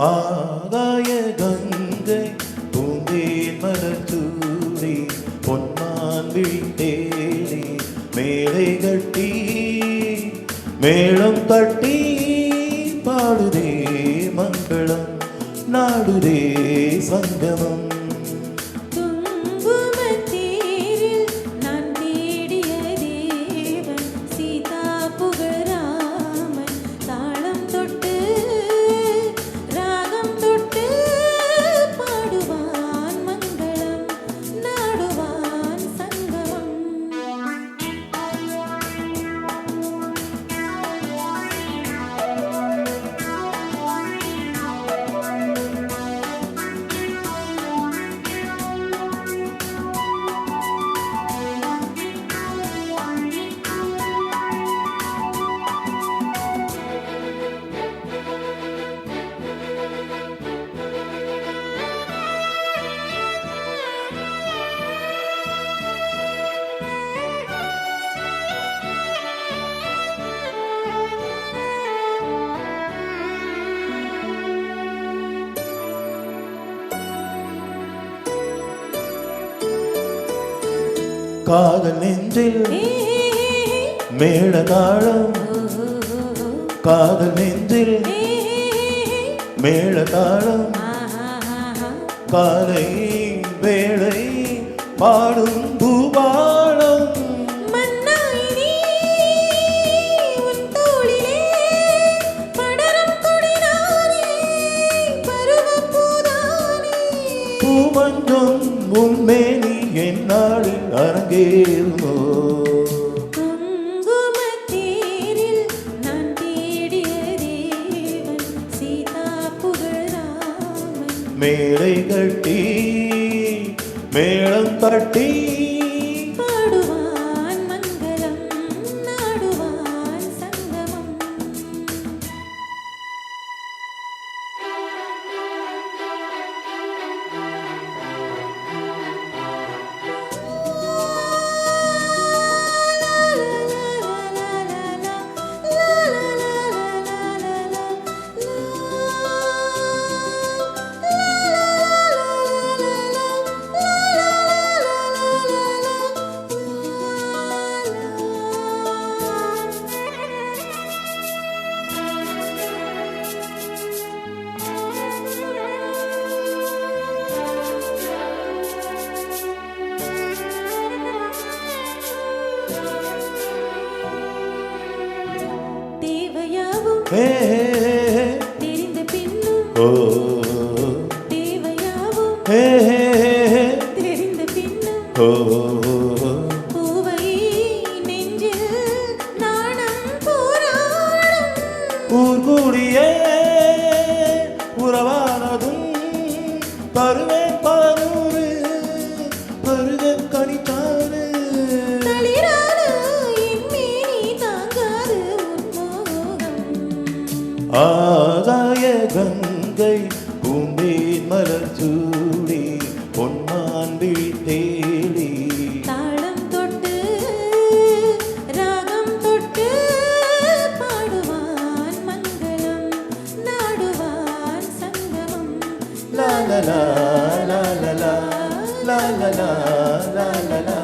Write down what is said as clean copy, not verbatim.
ஆகாய கங்கை பூந்தேன் மலர் தூடி பொன்மான் விழி தேடி மேலை கட்டி மேளம் தட்டி பாடுதே மங்களம் நாடுதே சங்கமம். காதல் நெஞ்சில் மேளதாளம் காதல் நெஞ்சில் மேளதாளம் காலை வேளை பாடும் பூபாலம். பூமஞ்சம் உன்மேனி என்னாளில் அரங்கேறுமோ குங்குமத்தேரில் நான் தேடிய தேவன் சீதா புகழாமன் மேலை கட்டி மேளம் தட்டி பாடுவான் மங்களம் நாடுவான் சங்கமம். தெரிந்த பின்னும் தேவையாவும் தெரிந்த பின்னும் பூவை நெஞ்சில் நாணம் போராடும் ஊர்கூடியே உறவானதும் பருவேன் பாரூரு பருக கணித்தாரு ஆகாய கங்கை பூந்தேன் மலர் சூடி பொன்மான் விழி தேடி தாளம் தொட்டு ராகம் தொட்டு பாடுவான் மங்களம் நாடுவான் சங்கமம். லா லா லா லா லா லா லா லா லா லா.